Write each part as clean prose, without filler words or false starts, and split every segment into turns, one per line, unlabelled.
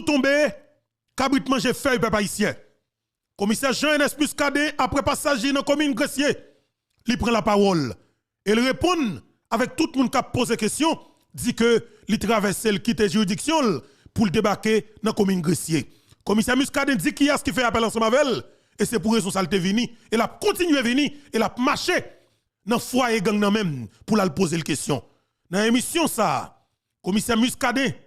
tout tombé, cabrit manger feuille peuple haïtien. Commissaire Jean-Ernest Muscadet, après passage dans la commune Gressier, il prend la parole. Et il répond avec tout le monde qui a posé question, dit que il traverse le quitte juridiction pour le débarquer dans la commune Gressier. Commissaire Muscadet dit qui est-ce qui fait appel ensemble avec elle, et c'est pour raison ça le venu, et la continue à venir, et la marché dans le foyer gang nan même pour la poser la question. Dans l'émission ça, commissaire Muscadet,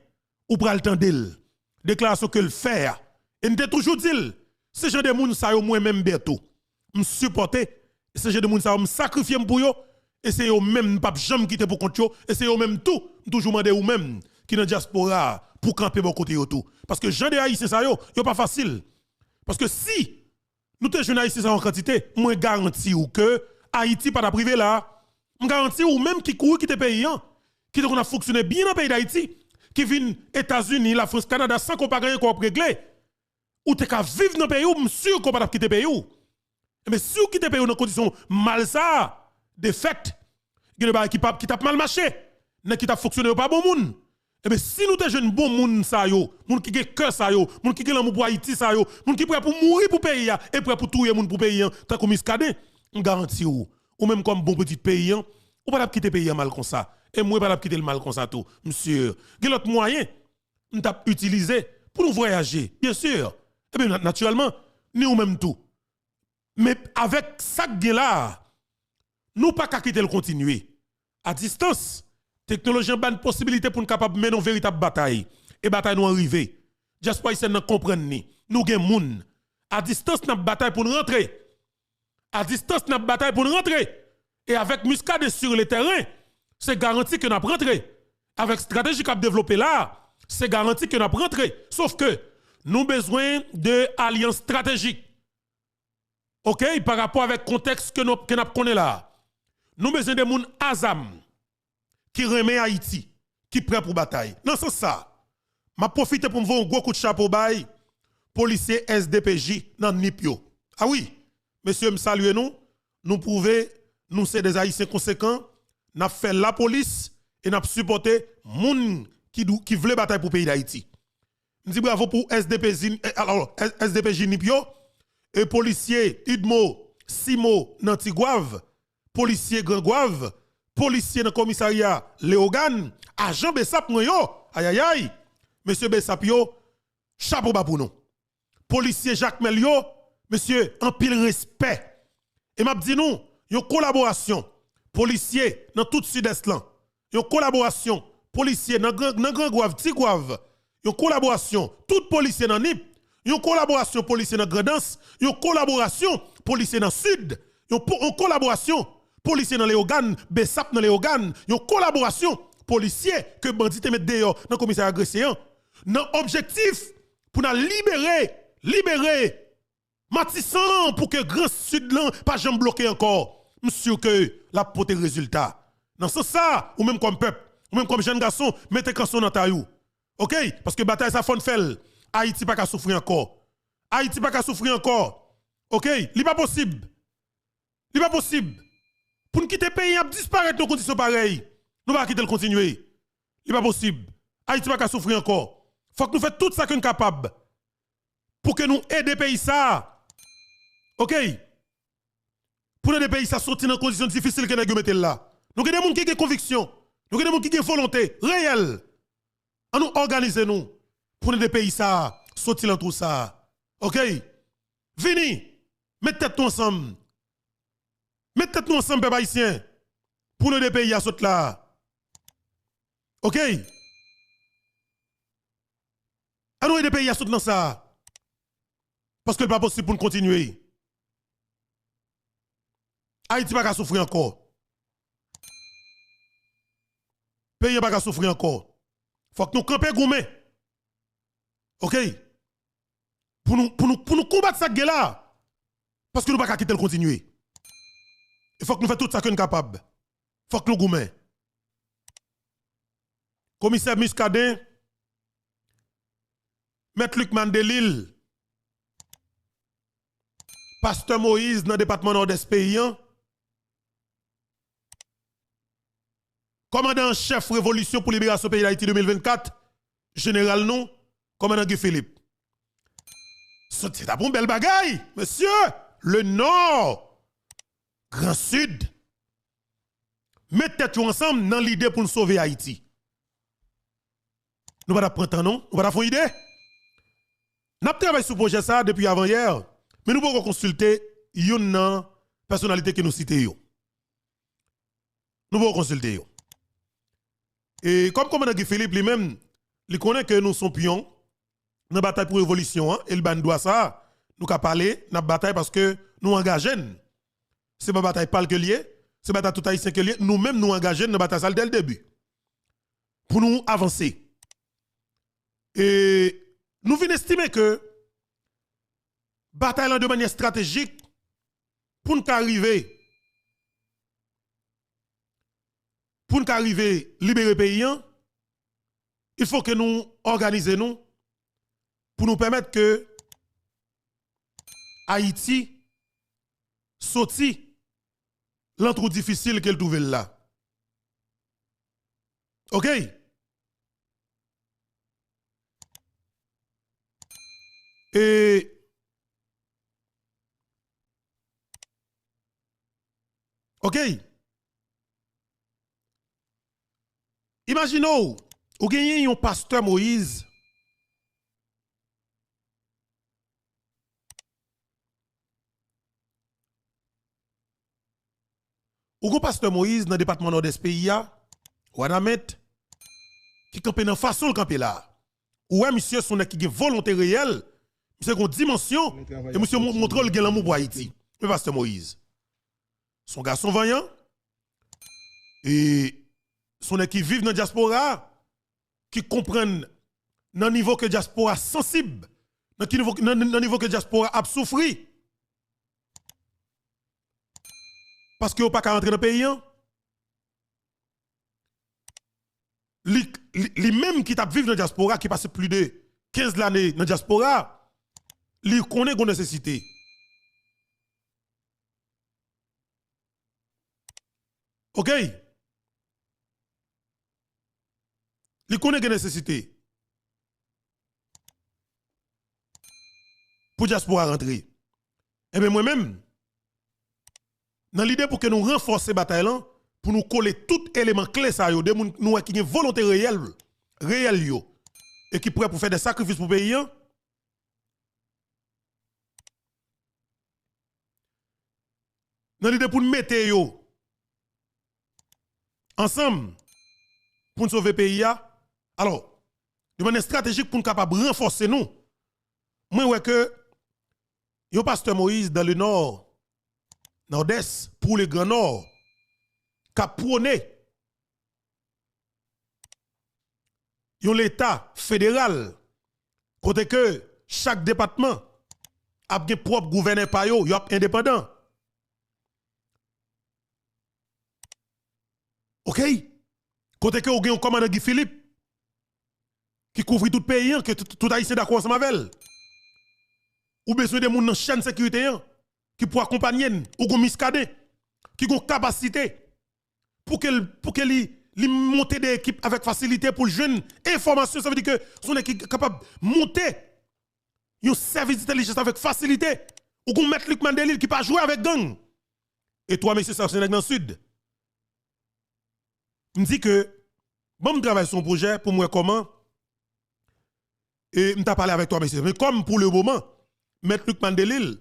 ou pral tendel, déclaration que le faire, et nous toujours dit, ce genre de moun ça yo moi même bientôt, me supporter, ce genre de moun ça me sacrifier pour yo, et c'est yo même pas jamais quitter pour compte yo, et c'est yo même tout, toujours demander ou même qui dans diaspora pour camper bon côté yo tout. Parce que gens de haïtiens ça yo pas facile. Parce que si nous te jeunes haïtiens en quantité, moi garantis ou que Haïti pas privé là, me garantis ou même qui court qui te pays qui te a fonctionné bien dans le pays d'Haïti, qui vient États-Unis, la France, Canada sans qu'on pas gagner qu'on réglé. Ou te ka vivre dans le pays ou sûr qu'on pas quitter pays ou. Mais si vous quittez pays dans condition mal ça, de fait, qui t'a mal marché, qui t'a fonctionné pas bon moun. Et bien si nous te jeunes bon moun ça yo, moun qui gen cœur ça yo, moun qui gen l'amour pour Haïti ça yo, moun qui prêt pour mourir pour pays et prêt pour tuer moun pour pays tant comme Muscadet, on garantit ou même comme bon petit pays, ou pas quitter pays mal comme ça. Et moi pas quitter le mal comme ça tout. Monsieur, gen l'autre moyen on t'a utilisé pour nous voyager, bien sûr. Et bien naturellement, nous ou même tout. Mais avec ça là, nous pas quitter le continuer. À distance, technologie a une possibilité pour nous capable mener une véritable bataille. Et bataille nous arriver. J'espère que nous comprenons. Nous avons moun. À distance, nous avons bataille pour nous rentrer. À distance, nous avons bataille pour nous rentrer. Et avec Muscadet sur le terrain, c'est garanti que nous avons rentré. Avec stratégie qu'on a développée là, c'est garanti que nous avons rentré. Sauf que nous avons besoin d'alliances stratégiques. OK? Par rapport avec le contexte que nous connaissons là. Nous avons besoin de moun Azam qui remet Haïti, qui prêt pour bataille. Non, c'est ça. Je profite pour me voir un gros coup de chapeau bail policier SDPJ dans Nipio. Ah oui, monsieur, me salue nous. Nous prouvons, nous sommes des Haïtiens conséquents. Nous avons fait la police et nous avons supporté les gens qui veulent bataille pour le pays d'Haïti. Je dis bravo pour SDPJ Nipio et policier Idmo Simo Nantigouave, policier Grangouave, policier dans le commissariat Léogan, agent Bessap yo, aïe aïe aïe, monsieur Bessap yo, chapeau bas pour nous. Policier Jacques Melio, monsieur, en pile respect. Et m'a dit nous, une collaboration, policier dans tout sud-est là, une collaboration, policier dans Grand Gouave, Tigouave, une collaboration, tout policier dans Nip, une collaboration policier dans Grandance, une collaboration policier dans Sud, une collaboration policier dans Léogan, Bessap dans Léogan, une collaboration policier que bandit te mettre dehors dans le commissariat agressé. Dans objectif pour nous libérer Matissan pour que Grand Sud là pas jamais bloqué encore. Monsieur que la pote résultat. Non c'est ça ou même comme peuple, ou même comme jeune garçon, mettez canson dans taillou. OK? Parce que bataille ça fon fait. Haïti pas qu'à souffrir encore. Haïti pas qu'à souffrir encore. OK? Li pas possible. Li pas possible. Pour nous quitter le pays, à disparaître dans conditions pareilles. Nous pas quitter le continuer. Il n'est pas possible. Haïti va pas souffrir encore. Faut que nous fassions tout ça que nous sommes capables. Pour que nous aidions le pays ça. OK? Pour aider le pays ça sortir dans des conditions difficiles que nous mettons là. Nous avons des gens qui ont conviction. Nous avons des gens qui ont volonté réelle. On nous organiser nous pour aider le pays ça sortir dans tout ça. OK? Venez, mettez tête ensemble. Mettez tête ensemble, peuple haïtien, pour nous des pays à sauter là. OK? À nous des pays à sauter dans ça. Parce que ce n'est pas possible pour nous continuer. Haïti pas qu'à souffrir encore. Pays pas qu'à souffrir encore. Faut que nous campions gourmet. OK? Pour nous combattre ça là. Parce que nous pas qu'à quitter le continuer. Il faut que nous fassions tout ça que nous sommes capables. Il faut que nous gourmet. Commissaire Muscadet, Maître Luc Mandelil, Pasteur Moïse dans le département nord-est pays, commandant-chef Révolution pour Libération Pays d'Haïti 2024, général non, commandant Guy Philippe. C'est un bon bel bagaille, monsieur. Le Nord, Grand Sud, mettez tout ensemble dans l'idée pour nous sauver Haïti. Nous ne pouvons pas prendre non, nous ne pouvons pas faire une idée. Nous avons travaillé sur ce projet ça depuis avant-hier, mais nous pouvons consulter une personnalité qui nous cite. Nous pouvons consulter. Et comme commandant Guy Philippe lui-même, il connaît que nous sommes pions dans la bataille pour l'évolution, et le ban doit ça, nous avons parlé dans la bataille parce que nous engageons. C'est pas bataille parle que lié, c'est bataille tout haïtien que lié, nous-mêmes nous engageons dans la bataille dès le début. Pour nous avancer. Et nous venons estimer que bataille de manière stratégique pour nous arriver à libérer le pays, il faut que nous organisions pour nous permettre que Haïti sorti l'entrou difficile qu'elle trouve là. OK? Et OK? Imaginons, vous gagnez un pasteur Moïse. Ou un pasteur Moïse dans le département nord-est pays, ou Anamet, qui campe dans façon de camper là. Ou monsieur son qui a volonté réelle, monsieur une dimension, et monsieur montre le gain l'amour pour Haïti. Le pasteur Moïse. Son garçon vaillant, et son qui vivent dans la diaspora, qui comprennent dans le niveau que la diaspora sensible, dans le niveau que la diaspora a souffert. Parce que vous n'avez pas rentrer dans le pays. Les mêmes qui vivent dans la diaspora, qui passent plus de 15 années dans la diaspora, ils connaissent une nécessité. OK? Ils connaissent une nécessité. Pour la diaspora rentrer. Et bien moi-même, dans l'idée pour que nous renforcions la bataille, pour nous coller tout élément clé ça, nous qui ont volonté réelle, et qui prêt pour faire des sacrifices pour le pays. Dans l'idée pour nous mettre ensemble pour nous sauver le pays. Alors, de manière stratégique pour nous capables de renforcer nous. Moi, ouais que yo pasteur Moïse dans le nord, nord-est, pour le grand nord, qui a prôné l'État fédéral, côté que chaque département a un propre gouverneur par yo, yo indépendant. OK? Côté que vous avez un commandant Guy Philippe qui couvre tout le pays, que tout haïtien d'accord ensemble avec elle. Ou besoin de moun dans chaîne de sécurité qui pour accompagner ou gon miscadé qui ont capacité pour qu'elle monte des équipes avec facilité pour le jeune information, ça veut dire que son équipe est capable de monter un service d'intelligence avec facilité ou qu'on mette Luc Mandelil qui pas jouer avec gang. Et toi monsieur ça c'est dans le sud. Me dit que bon me travaille sur un projet pour moi comment et me t'a parlé avec toi monsieur mais comme pour le moment mettre Luc Mandelil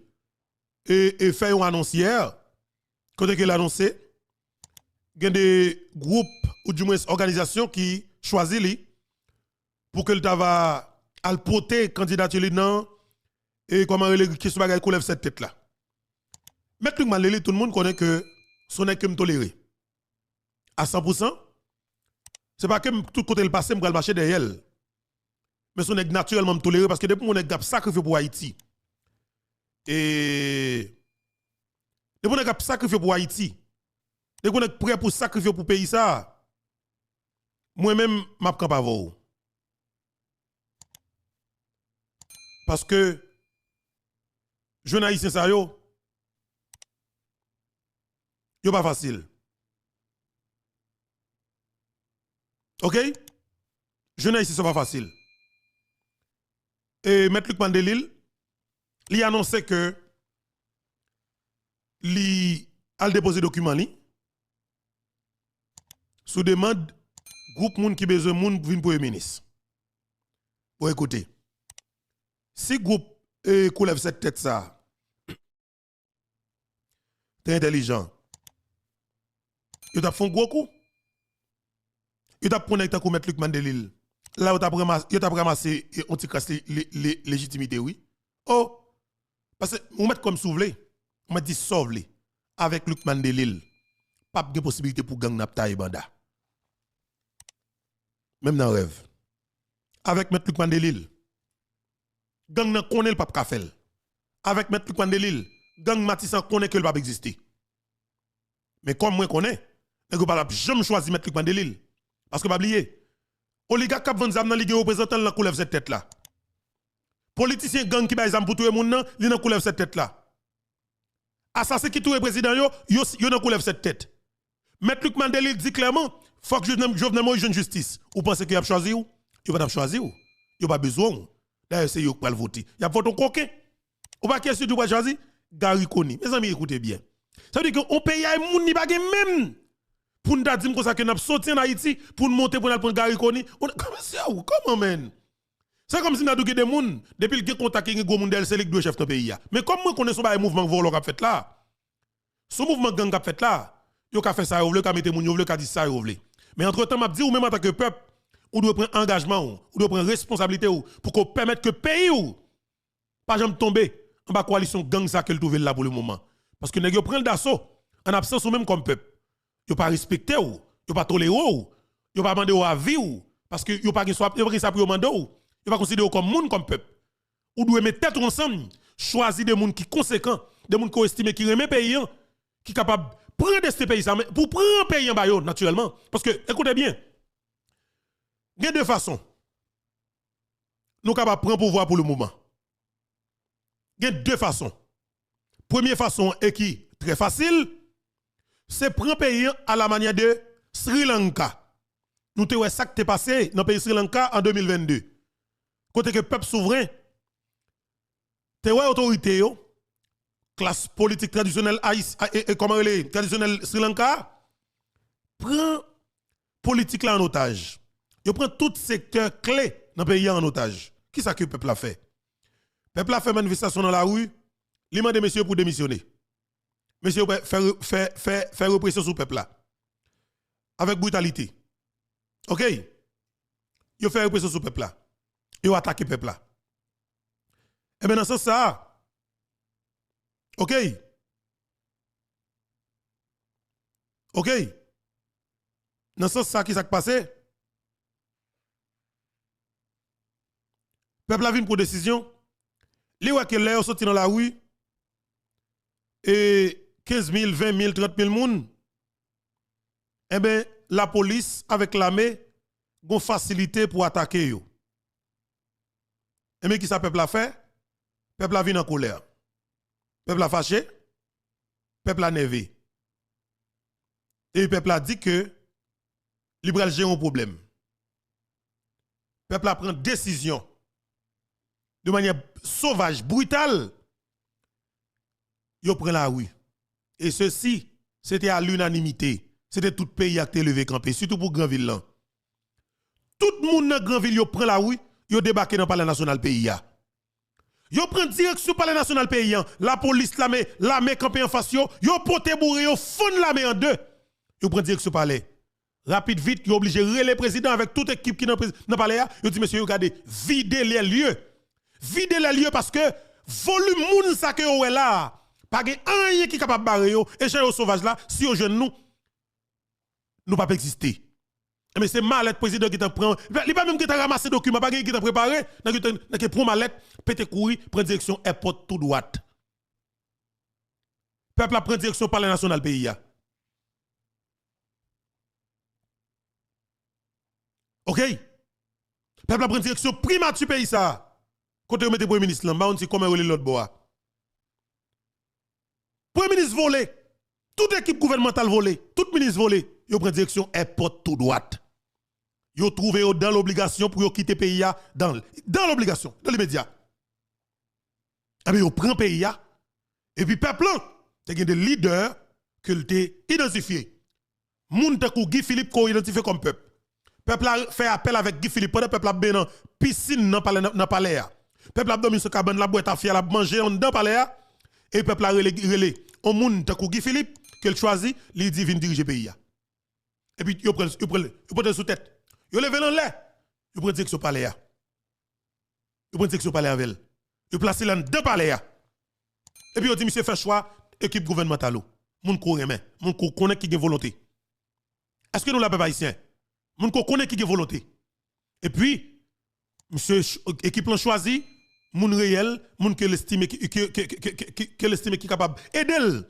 et faire une annonce hier quand il a annoncé il y a des groupes ou du moins organisations qui choisissent pour que le va al porter candidature non et comment il qui soit bagay lève cette tête là. Mettre Luc Mandelil tout le monde connaît que son est que me tolérer à 100%. C'est pas que tout côté le passé me va marcher derrière elle. Mais son est naturellement me tolérer parce que depuis mon est sacrifié pour Haïti. Et depuis mon est sacrifié pour Haïti. Depuis mon est prêt pour sacrifier pour le pays ça. Moi-même m'a camp avec vous. Parce que jeune haïtien ça yo pas facile. OK? Jeune haïtien c'est pas facile. et Maître Luc Mandelil, il a annoncé que il a déposé document li sous demande groupe moun qui besoin moun pour venir premier ministre. Pour écouter. Si groupe coulève cette tête ça, très intelligent. Il t'a fait un gros coup. Il t'a connecté avec Maître Luc Mandelil. Là, il t'a ramassé un petit casse légitimité, oui. Oh, parce que vous mettez comme souvelé, vous mettez sauvelé avec Luc Mandelil. Pas de possibilité pour gang Napta et Banda. Même dans le rêve. Avec Maître Luc Mandelil, gang n'a connaît le pape Kafel. Avec Maître Luc Mandelil, gang Matissan connaît que le pape existe. Mais comme moi connais, je ne vais jamais choisir Maître Luc Mandelil. Parce que pas oublier, oligarque qui vend zam dans ligue représentant la coulève cette tête là. Politicien gang qui ba zam pour tout le monde, li nan coulève cette tête là. Assassin qui tout président yo nan coulève cette tête. Maître Luc Mandelil dit clairement, faut que Jovenel Moïse une justice. Ou pensez qu'il a choisi ou? Il va choisir ou? Il pas besoin. D'ailleurs c'est yo qui va voter. Il a voté coquin. Ou pas question du pas choisir Gary Koni. Mes amis écoutez bien. Ça veut dire que on paye ay moun ni bagay même pour nous dire comme ça que nous sorti en Haïti pour nous monter pour nous prendre Gary Koni. Comment c'est ou comment men? C'est comme si nous avons des gens depuis le contact avec les gens c'est les deux chefs de pays. Mais comme moi connais son mouvement volant qu'a fait là. Ce mouvement gang qu'a fait là. Yo ka fait ça, yo vle ka mette moun, yo vle ka di ça, yo vle. Mais entre-temps, m'a dit ou même en tant que peuple, ou doit prendre engagement ou doit prendre responsabilité ou pour qu'on permette que pays ou pas jamais tomber en bas coalition gang ça qu'elle trouve là pour le moment. Parce que nèg yo prend d'assaut en absence ou même comme peuple. Yo pas respecter ou, yo pas tolérer ou, yo pas demander ou avis ou parce que yo pas gen soit yo pas ça pour demander ou, yo pas considérer comme monde comme peuple. Ou doit mettre tête ensemble, choisir des monde qui conséquent, des monde qui estime qui remet pays qui capable prendre ce pays ça pour prendre pays en bayo naturellement parce que écoutez bien il y a deux façons nous capable prendre pouvoir pour le moment il y a deux façons première façon est qui très facile c'est prendre pays à la manière de Sri Lanka nous te ça qui t'est passé dans le pays Sri Lanka en 2022 côté que peuple souverain te autorité yo classe politique traditionnelle comment elle est traditionnelle Sri Lanka prend politique là en otage. Il prend tout secteur clé dans le pays en otage. Qui ça que le peuple a fait? Le peuple a fait manifestation dans la rue, il demande messieurs pour démissionner. Messieurs faire répression sur le peuple là. Avec brutalité. OK? Il fait répression sur le peuple là. Il attaque le peuple là. Et bien dans ce sens ça OK. OK. Dans ce sens, ça qui s'est passé. Peuple a vu pour décision. Les gens qui sont sortis dans la rue, et 15 000, 20 000, 30 000 personnes, eh bien, la police avec l'armée ont facilité pour attaquer. Et bien, qui ça peuple a fait? Peuple a vu en colère. Peuple a fâché, peuple a névé. Et le peuple a dit que il gérer un problème. Peuple a pris décision de manière sauvage, brutale. Il prend la rue. Et ceci, c'était à l'unanimité. C'était tout le pays qui a été levé campé, surtout pour Granville là. Tout le monde dans Granville prend la rue, il débarqué dans le palais national pays. Yo prend direction palais national paysan, la police l'armée campé en face yo poté bourré yo fond l'armée en deux. Yo prend direction palais. Rapide vite, yo obligé relais président avec toute équipe qui dans palais yo dit monsieur regardez, videz les lieux. Videz les lieux parce que volume moun ça que yo là, pas gen rien qui capable barrer yo et chez yo sauvage là, si yo jeune nous pas exister. Mais c'est mallette président qui t'a prend. Il pas même qui t'a ramassé document, pas qui t'a préparé, qui prend mallette, pété courir, prend direction airport tout droite. Peuple a prend direction palais national pays. OK? Peuple a prend direction primature pays ça. Côté mettez premier ministre là, on dit comment relé l'autre bois. Premier ministre volé, toute équipe gouvernementale volée, tout ministre volé, il prend direction airport tout droite. Yo trouvé dans l'obligation pour quitter le pays dans l'obligation, dans l'immédiat. Ah, mais yo prend le pays et puis peuple, il y a des leaders que t'es identifié. Moun te kou Guy Philippe ko identifié comme peuple. Peuple a fait appel avec Guy Philippe pendant peuple a ben dans piscine dans palais. Peuple a dormi sur cabane la boîte à fier la manger dans palais et peuple a relé on moun te kou Guy Philippe qu'elle choisit, il dit vinn diriger pays. Et puis yo prend sous tête. Yo levé dans l'air. Yo prend direction palais. Yo prend direction palais avec elle. Yo placé dans deux palais. Et puis yo dit monsieur fait choix équipe gouvernementale. Moun ko remen, moun ko connaît qui gen volonté. Est-ce que nous la peuple haïtien? Moun ko connaît qui gen volonté. Et puis monsieur équipe l'ont choisi, moun réel, moun que l'estime qui est capable aider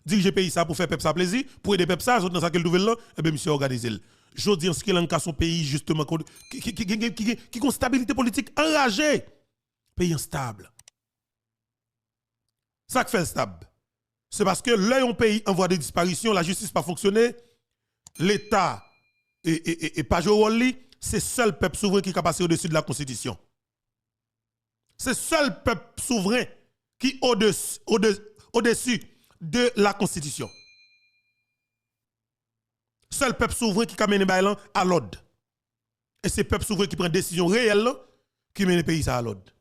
diriger pays ça pour faire peuple ça plaisir, pour aider peuple ça dans ça qu'elle nouvelle là, et bien monsieur organiser. Je dis en ce qu'il a en son pays justement qui a stabilité politique enragée. Pays instable. Ça qui fait stable. C'est parce que là, un pays en voie de disparition, la justice pas fonctionné, l'État et pas joué rôle, c'est seul peuple souverain qui est passé au-dessus de la Constitution. C'est seul peuple souverain qui est au-dessus de la Constitution. Seul peuple souverain qui a mené à l'ordre. Et c'est peuple souverain qui prend décision réelle qui mène le pays à l'ordre.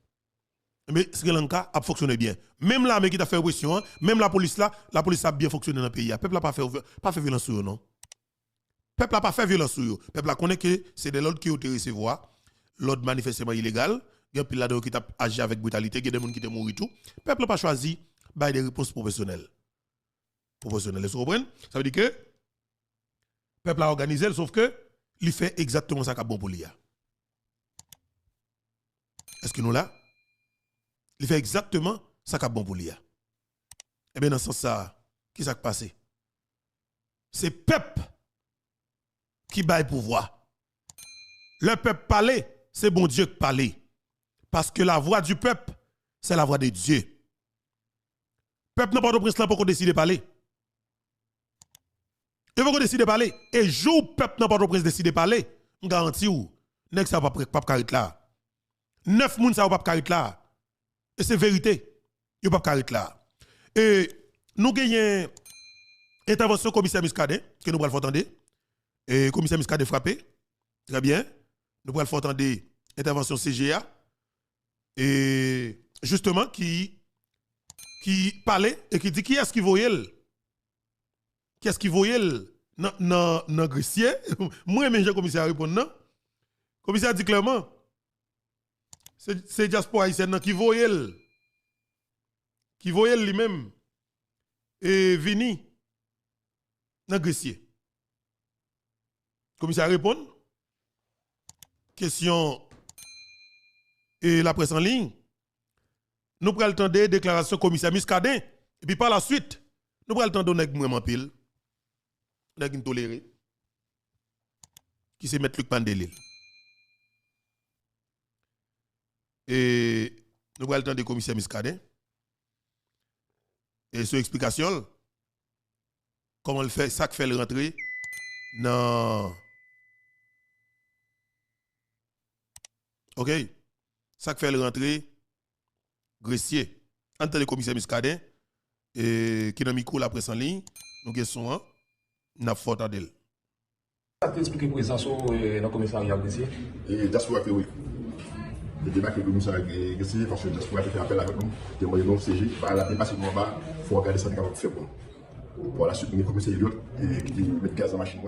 Mais Sri Lanka a fonctionné bien. Même l'armée qui a fait pression, même la police a bien fonctionné dans le pays. Le peuple n'a pas fait violence sur eux, non. Le peuple n'a pas fait violence sur eux. Le peuple a connaît que c'est de l'ordre qui ont été recevoir. L'ordre manifestement illégal. Il y a un là qui a agi avec brutalité, il y a des gens qui ont mouru tout. Le peuple n'a pas choisi des réponses professionnelles. Professionnelles, vous comprenez? Ça veut dire que le peuple a organisé, sauf que il fait exactement ça qu'a bon pour lui. Est-ce que nous là? Il fait exactement ça qu'a bon pour lui. Eh bien, dans ce sens, ça, qui s'est passé? C'est le peuple qui baille pouvoir. Le peuple parle, c'est bon Dieu qui parle. Parce que la voix du peuple, c'est la voix de Dieu. Le peuple n'a pas de prince là pour qu'on décide de parler. Il faut qu'on décide de parler. Et jour le peuple n'a pas de prince décide de parler, je garantis ou, n'est-ce pas pas là. 9 moun ça va pas là. Et c'est vérité. Il n'y a pas de là. Et nous gagnons intervention commissaire Muscadet, que nous allons entendre. Et commissaire Muscadet frappé. Très bien. Nous allons entendre intervention CGA. Et justement, qui parlait et qui dit qui est-ce qui voyait? Qui est-ce qui voyait dans le grecier? Moi, je commissaire répond non. Le commissaire dit clairement. C'est diaspora haïtienne qui voyait lui-même et vini dans Grecier. Le commissaire répond. Question et la presse en ligne. Nous prenons le temps de déclaration commissaire Muscadet et puis par la suite, nous prenons le temps de donner vraiment pile. Nous toléré qui se met Luc Pandelil. Et nous prenons le temps de commissaire Muscadet. Et sur explication, comment le fait, ça fait le rentrer dans. OK? Ça fait le rentrer grecier. Entre le commissaire Muscadet et qui dans le micro la presse en ligne, nous avons n'a faute à d'elle.
Ça t'explique présence dans le commissariat grecier?
Et diaspora fait oui. Le débat que le commissariat grecier, parce que diaspora fait appel avec nous, témoigner non CG, la dépasse au bas, il faut regarder ça de faire pour nous. Pour la suite, le commissaire Elliott qui met gaz dans la machine.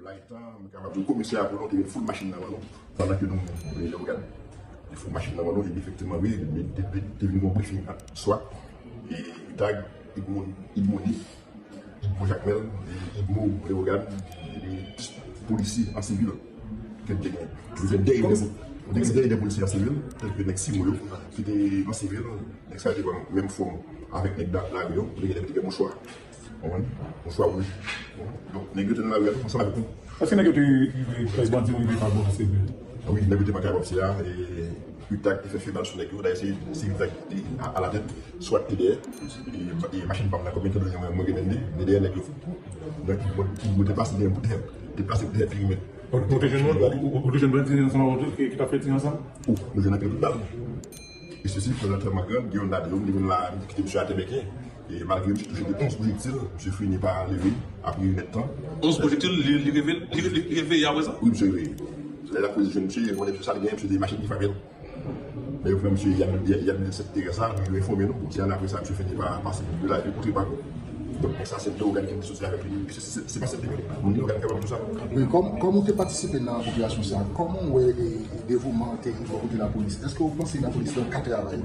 Là, le commissaire a volonté de full machine dans nous pendant que nous regardons. Il faut machine dans nous, effectivement, oui, il y a un briefing soit. Et Tag, Idmoudi, Jacques Mel, Idmo, Réogan, les policiers en civil. Vous êtes des policiers en civil, tels que Neximoyo, qui étaient en civil, même forme avec les Lagio, pour les gars mon choix. Mon choix, oui. Donc, les gars, nous avons ensemble avec nous.
Est-ce que tu es président du pas bon civil?
Oui, il a goûté ma carrière c'est là, et UTAC qui fait faire mal sur les gars, d'ailleurs c'est UTAC qui à la tête, soit TDR, et machine par la communauté de moi qui est derrière les gars. Donc il me dépasse des bouteilles, déplacer des bouteilles.
Pour les jeunes qui t'a fait ensemble?
Ou, nous avons pris tout le et ceci, pour notre magasin, Guillaume Nadio, au niveau de la qui était M. Atéméquin, et malgré que j'ai des 11 projectiles, je finis par lever après une temps.
11 projectiles, il réveille après ça?
Oui, monsieur, oui. C'est la position, monsieur, on est sur ça, monsieur, des machines qui fabriquent. Mais au monsieur, il y a 17 ça, il est informé, nous. Si après ça, monsieur finit par passer de là, et puis par donc ça, c'est deux organes qui sont associés avec lui. C'est pas cette technique. On est organe capable de tout ça.
Oui, comment tu participes dans la population, ça? Comment vous avez des dévouements techniques côté de la police? Est-ce que vous pensez que la police a un cadre travail?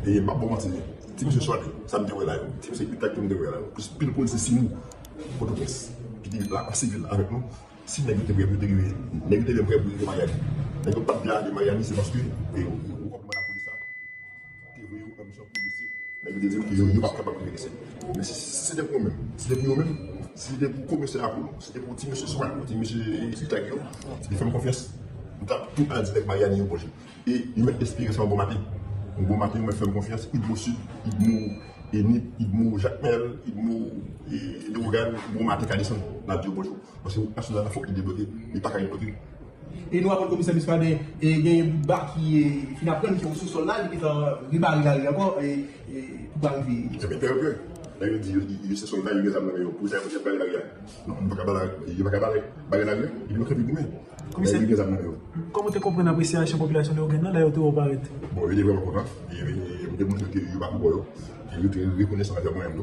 Et ma bonne mentir, si monsieur soit ça me déroule là, si monsieur est qui me déroule là, plus de police, c'est nous, pour le presse, qui dit la civile avec nous, si nous avons été prêts pour dériver, nous avons été prêts pour dériver Miami. Nous n'avons pas de bien de Miami, c'est parce que, et vous comprenez la police, qui est venu comme mission policier, nous avons dit qu'ils ne sont pas capables de laisser. Mais si c'était pour nous-mêmes, si c'était pour nous-mêmes, si c'était pour commissaire Apollo, si c'était pour monsieur Soin, pour monsieur Itagio, si c'était faire confiance, nous avons tout un direct Miami au projet. Et ils mettent l'inspiration au bon matin. Au bon matin, ils me font confiance, ils me Sud, ils me Jacques Mel, ils me Logan, ils me Maté Cadisson, dans le bonjour. Parce que la faut qu'ils débloquent, ils ne pas qu'à débloquer.
Et nous, après le commissaire Muscadet, il y a un bar qui est finalement qui est au sous-sol là, qui est en ribarigari encore, et pour arriver.
C'est bien terrible. Là, il dit, il se sont là, il y a des amis, pour ça, il n'y a pas de la non, il n'y a pas de la il bloque le gourmet.
Comment tu comprends l'appréciation de la population de Ogana, là, tu vas arrêter?
Bon, il est vraiment content. Il démontre qu'il n'y a pas de boyau. Il est reconnaissant avec moi-même.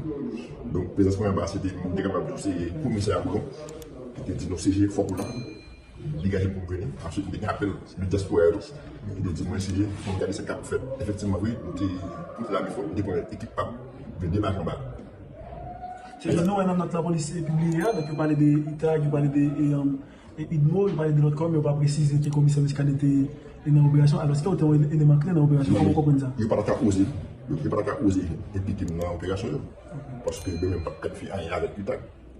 Donc, le président de c'était capable de c'est commissaire à Boulon, qui dit nos CG fort pour là. Dégagé pour venir. Ensuite, il y a un appel du diaspora. Il a dit, moi, CG, il faut regarder ce cap fait. Effectivement, oui, toute la mission, il est équipable de démarrer en bas.
C'est que nous, on a notre police publique, donc on parle de l'État, on parle de IDMO, on parle de l'autre corps, mais on va préciser que le commissaire Muscadet était dans l'opération. Alors, si on était un élément clé dans l'opération, comment on comprend ça?
Il n'y a pas osé. Il n'y a pas osé impliquer dans l'opération. Parce que même pas de faire rien avec l'État,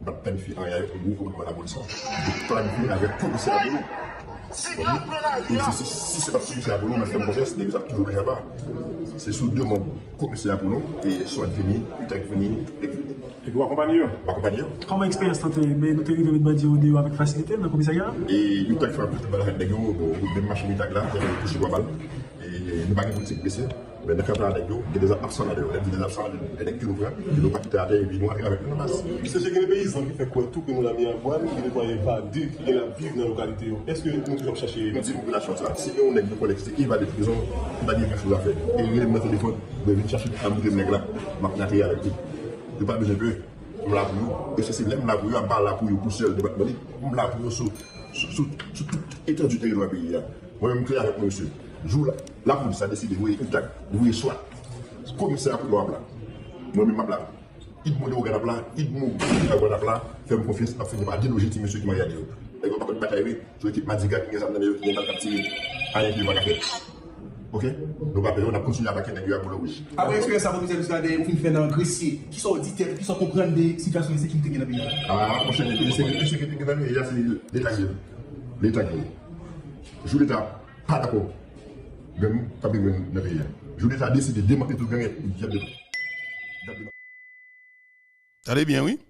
pas de faire rien avec le groupe de la police. Il pas de faire avec le commissaire à Boulon. Si c'est pas le commissaire à Boulon, mais c'est un projet, c'est déjà toujours déjà pas. C'est sous deux mots, commissaire à Boulon et soit fini, l'État fini,
Et vous accompagnez?
accompagner.
Comment l'expérience mais nous arrivons à dire au avec facilité dans le commissariat?
Et l'État fait un peu de balade de l'État, des machines d'État là, qui ont touché la balle. Et nous n'avons pas de blessés. Mais dans le cas de il y a des absents là, il y a des absents, il y a des kilomètres, il y a des paquets à terre, et puis nous arrivons avec une masse.
C'est ce que les paysans qui fait quoi tout que nous l'avons mis en bois, qui ne voyaient pas dire qu'il y a vivre dans la localité. Est-ce que nous devons chercher?
Nous disons que la chose là, si on est collecté, il va de prison, il va dire quelque chose à faire. Et il met le téléphone, il va venir chercher un bout de nègre là, il va venir avec lui. Il pas besoin de on l'a pour et c'est même la pour on parle là pour pour seul département on l'a pour sur toute étendue du territoire du pays. Moi-même clair avec monsieur. Jour la police a décidé de oui soit commissaire pour l'homme là. Moi-même ma là. Il m'a dit au gars là, il m'a dit là, faire confiance à finir par déloger monsieur qui m'a regardé. Et on pas de bataille sur l'équipe Madiga qui est dans le qui est dans le tirer rien qui va faire. Ok? Donc après, on a continué à baquer des gars pour le rouge.
Après l'expérience, ça va nous aider à faire dans le grecier, qui sont auditeurs, qui sont comprendre des situations de sécurité dans le pays.
Ah, prochaine sécurité dans le pays, c'est l'État. L'État. Je l'État, pas d'accord. Même pas bien dans le pays. Je l'État a décidé de démanteler tout le gang.
Allez bien, oui.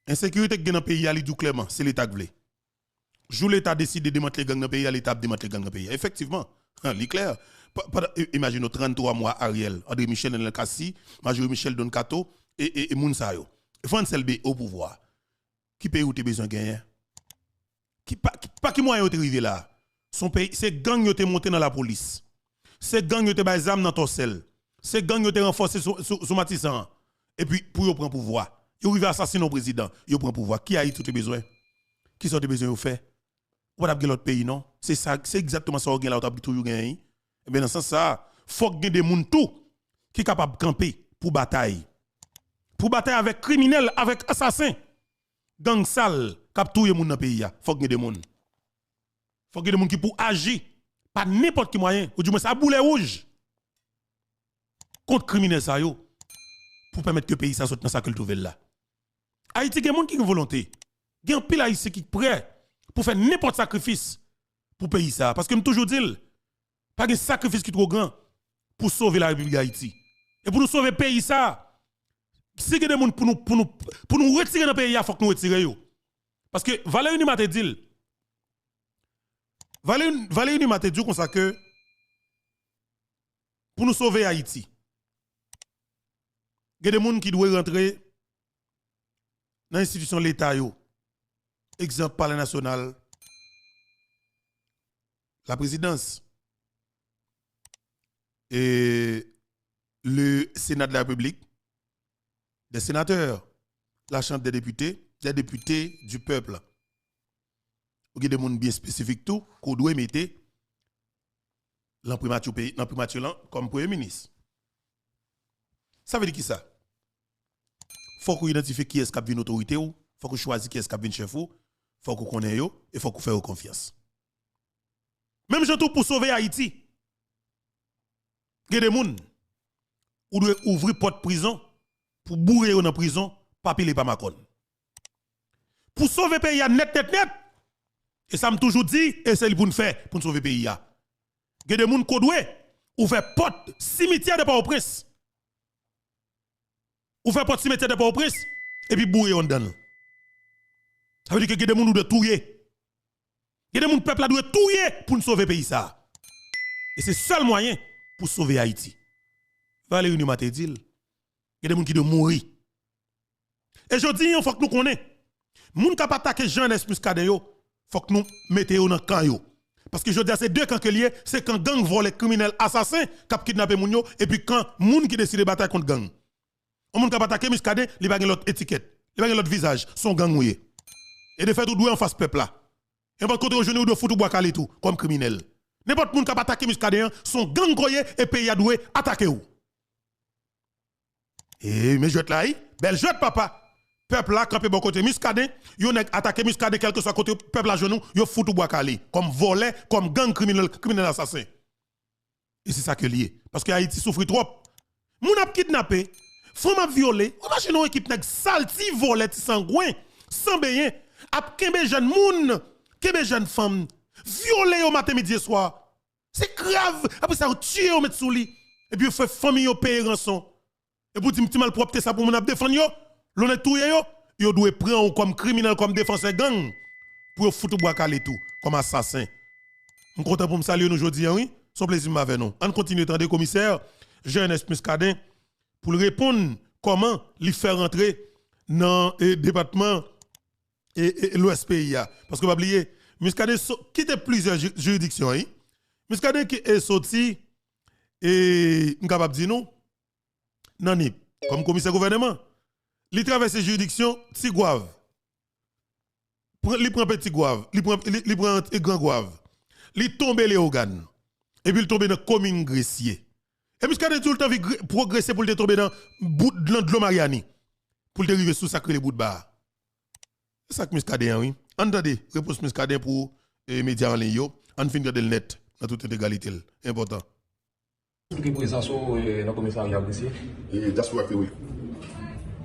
Insécurité dans le pays, elle dit clairement, c'est l'État qui veut. Je l'État a décidé de démanteler les gangs dans le pays, l'État a démantelé les gangs dans le pays. Effectivement, c'est clair. Imaginez 33 mois Ariel, André Michel Nenel Kassi, Major Michel Don Kato et Mounsayo. Francel B au pouvoir. Qui paye ou te besoin de gagner? Pas qui moyen te arrivé là. Son pays, c'est gang qui te monté dans la police. C'est gang qui te bas zam dans ton sel. C'est gang qui te renforcé sous Matissan. Et puis pour prendre pouvoir. Ils arrivé assassiner le président, ils prend pouvoir. Qui a eu tout tes besoins? Qui sont tes besoins au fait? Ou pas l'autre pays non? C'est ça, c'est exactement ça qu'on a là toujours gagné. Et bien dans ce sens ça, faut que des gens tout qui sont capables de camper pour bataille. Pour bataille avec criminels, avec assassins. Gang sale, cap touye moun dans pays. Faut que des gens. Faut que des gens qui pour agir. Pas n'importe quel moyen. Ou du moins ça boulet rouge. Contre criminels ça yo. Pour permettre que le pays ça sorte dans sa culture là. Haïti, il y a des gens qui ont volonté. Il y a un pile haïtien qui est prêt pour faire n'importe sacrifice pour payer ça. Parce que je toujours dis, pas de sacrifice qui est trop grand pour sauver la République d'Haïti. Et pour nous sauver le pays, ça, si il y a des gens pour nous retirer dans le pays, il faut que nous retirions. Parce que Valérie Nima te dit, Valérie Nima te dit comme ça que pour nous sauver Haïti, il y a des gens qui doivent rentrer dans l'institution de l'État. Exemple, Palais national, la présidence et le Sénat de la République, des sénateurs, la Chambre des députés du peuple. Il y a des gens bien spécifiques tout qu'on doit mettre l'imprimature comme Premier ministre. Ça veut dire qui ça? Faut qu'on identifie qui est-ce qui a une autorité, faut qu'on choisisse qui est-ce qui a une chef, faut qu'on connaisse et faut qu'on fasse confiance. Même je tout pour sauver Haïti. Il y a des gens qui doivent ouvrir porte prison pour bourrer dans la prison, pas piler par Macron. Pour sauver le pays, net. Et ça m'a toujours dit, et c'est pour nous faire, pour sauver le pays. Il y a des gens qui doivent ouvrir porte cimetière de Port-au-Prince. Ouvrir porte cimetière de Port-au-Prince, et puis bourrer en dedans. Ça veut dire que des gens doivent touiller. Il y a des gens peuple doit touiller pour nous sauver le pays. Ça. Et c'est le seul moyen pour sauver Haïti. Valérie Nima te dit, il y a des gens qui doivent mourir. Et je dis, il faut que nous connaissions. Les gens qui ont attaqué Jean-Est Muscadet, il faut que nous mettions dans le camp. Parce que je dis, c'est deux camps qui liés, c'est quand gang vole criminels assassins qui ont kidnappé les gens, et puis quand les gens qui décident de battre contre gang. Les gens qui ont attaqué Muscadet, ils n'ont pas l'autre étiquette, ils n'ont pas l'autre visage, son gang mouillé. Et de fait, tout doit en face peuple là. Et pas côté aujourd'hui, ou de foutre bois calé tout, comme criminel. N'importe qui qui a attaqué Muscadet, son gang koye et pays a doué attaquer ou. Et mais je là, belle jette papa. Peuple là campé bon côté Muscadet, yo nèg attaqué Muscadet quel que soit côté peuple à genou, yo foutu bois calé comme volé, comme gang criminel assassin. Et c'est ça que lié parce que Haïti souffre trop. Moun a kidnappé, femme a violé, on imagine une équipe nèg salti volé sangouin, sans bien, a kembe jeune moun, kembe jeune femme, violé au matin midi et soir. C'est grave. Après ça, on tue, on met sous lit. Et puis, on fait famille, on paye rançon. Et pour dire, mal propre, ça pour mon défendre, l'on est tout, yo doit prendre comme criminel, comme défenseur gang, pour foutre bois calé tout, comme assassin. Je suis content pour me saluer aujourd'hui, oui. Son plaisir avec nous. On continue de des commissaires, Jean-Est Muscadet, pour répondre comment lui faire rentrer dans le département et l'Ouest pays. Parce que vous oubliez, Muscadet quitte plusieurs juridictions, oui. Muscadet qui est sorti et nous capable dire nous Nanip comme commissaire gouvernement. Il traverse les juridictions Tigouave. Il prend petit Gouave, il prend grand Gouave. Il tombe les organes. Et puis il tombe dans la commune Gressier. Et Muscadet tout le temps progresser pour tomber dans de l'eau Mariani. Pour arriver sous sacré les bouts de bar. C'est ça que Muscadet oui. Entendez, réponse Muscadet pour les médias en ligne. On finit de le net. Dans toute égalité, important.
Expliquez présence dans le commissariat Gressier.
Et diaspora fait oui.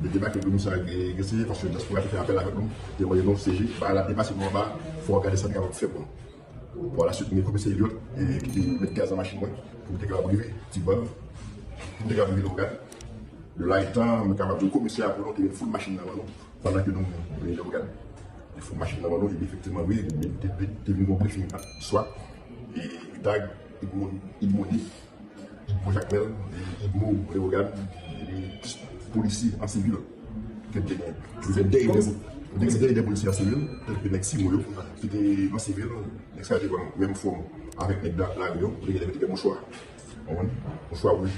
Le débat que le commissariat Gressier, parce que le diaspora fait appel avec nous, des moyens non CG, la dépasse en bas, il faut regarder ça de faire pour nous. Pour la suite, les commissaires Eliott, qui mettent gaz en machine, pour être capable de vivre, petit bon, pour être capable de vivre local. Le là étant, nous sommes capables de commissaire pour nous, full machine dans nous, pendant que nous le regardons. Il faut machine dans nous, et effectivement, oui, il y a un briefing, soit. Et Tag, Idmoni, Jacques Mel, Idmo, Léogan, les policiers en civil. Vous êtes des policiers en civil, tels que les Simoyo, qui étaient en civil, même forme avec les Lagos, les gars qui ont mon choix. Mon choix, oui.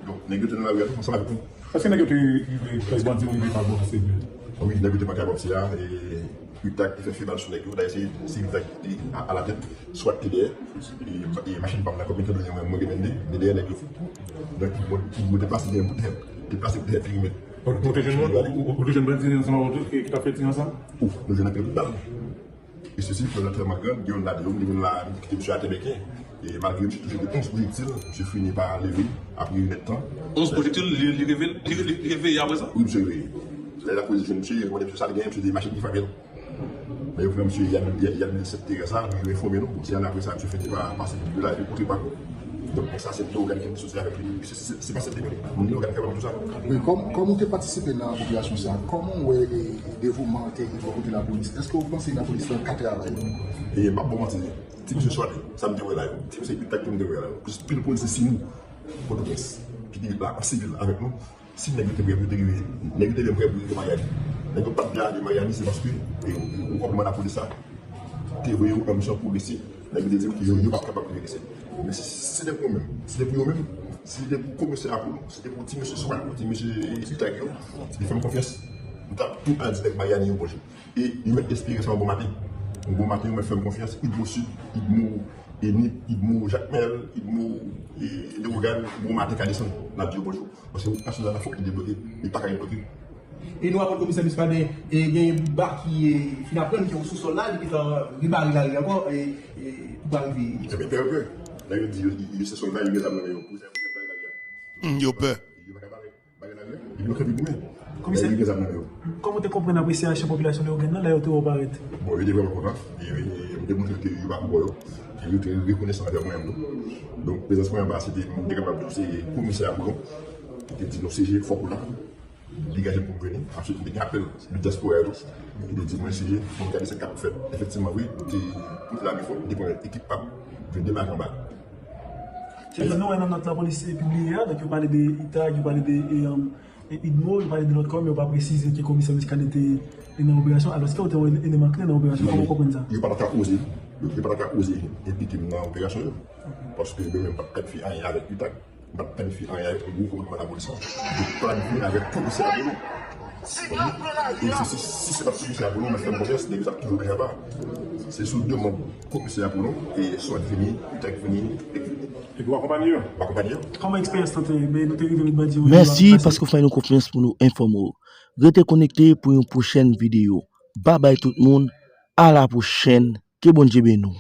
Donc, les gars qui ont la rue, ensemble avec nous.
Est-ce que les gars qui ont dit pas bon civil?
Oui, les gars qui ont pas capable de et. Utak qui fait final sur les gars, d'ailleurs c'est Utak qui à la tête, soit TDR, et machine par la communauté de Moguemendi, DDR avec le foot. Donc il me dépasse des bouteilles, dépasse des bouteilles filmées.
Donc le jeune bandit ensemble qui t'a fait ensemble?
Ouf, le jeune a fait le balle. Et ceci, pour notre magan, il y a une radio, il y a une qui est à Tébéquin. Et malgré que j'ai toujours des 11 projectiles, j'ai fini par lever après une heure de temps.
11 projectiles, il réveille après ça?
Oui, monsieur, oui. La position, monsieur, on est sur ça, il y a des machines qui font bien. Mais vous, monsieur, il y a le ministre Teresa, il faut informer nous. Si on a pris ça, monsieur fait pas passer de là, il ne pas. Donc ça, c'est l'organe qui est associé avec lui. C'est pas cette démarche. On est l'organe qui a tout ça.
Oui, comme vous participez dans la population, comment vous avez le dévouement de la police? Est-ce que vous pensez que la police fait un travail?
Et je ne sais pas si monsieur soit ça me dit là. Si monsieur est actif, me dit là. Puis le policier, c'est nous, Port-au-Prince, qui est là en civil avec nous. Si nous avons été prêts pour Miami, nous n'avons pas de garde de Miami, c'est parce que nous comprenons la police. Nous avons une mission policière. Nous avons dit que nous ne sommes pas capables de laisser. Mais c'est pour nous-mêmes. C'est pour nous-mêmes. C'est pour le commissaire Apollo. C'est pour M. Soin, pour M. Itagio. Ils font confiance. Nous avons tout un direct Miami au projet. Et ils mettent espérer ça un bon matin. Un bon matin, nous faisons confiance. Ils vont sud, ils vont Jacques Mel, ils vont les organes, bon matin, qu'à descendre. Nous avons dit bonjour. Parce que la chose à la fois, ils débloquent. Ils ne sont pas débloquer.
Et nous, après le commissaire Muscadet, il y a un bar qui est finalement qui est au sous-sol là, qui est en ribaril encore, et pour arriver.
C'est bien peur. Là, il dit, il se sont là, il les a menés au pouce.
Il a peur.
Il a peur.
Commissaire, comment tu comprends l'appréciation de la population de l'organe là, tu vas apparaître?
Bon, il est vraiment content. Il démontre qu'il va pour il est reconnaissant avec moi-même. Donc, les aspects en bas, c'était capable de c'est commissaire Boulon. Il dit, non, CG, fort pour là. Dégagé pour venir. Ensuite, il y a appel du diaspora. Il dit, moi, CG, pour regarder ce cap fait. Effectivement, oui, toute la mission, il est équipable de démarrer en bas.
Nous, dans notre police publiée, donc vous parlez de l'État, vous parlez de IDMO, vous parlez de notre corps, mais vous ne pas préciser que le commissaire Muscadet était dans l'opération. Alors, est-ce qu'il y a un élément clé dans l'opération? Comment vous comprenez ça?
Il n'y a pas d'oser. Il n'y a pas d'oser impliquer dans l'opération. Parce que même pas planifier rien avec l'État. Pas planifier rien avec le groupe de la police. Il planifier avec le commissaire Boulon. Et si c'est pas le commissaire Boulon, mais c'est un projet, c'est déjà toujours déjà pas. C'est sous deux mots. Commissaire Boulon et soit fini, l'État fini.
Et vous accompagnez?
Comment expérience
Merci parce que vous faites une confiance pour nous informer. Restez connectés pour une prochaine vidéo. Bye bye tout le monde. À la prochaine. Que bon Dieu bénisse nous.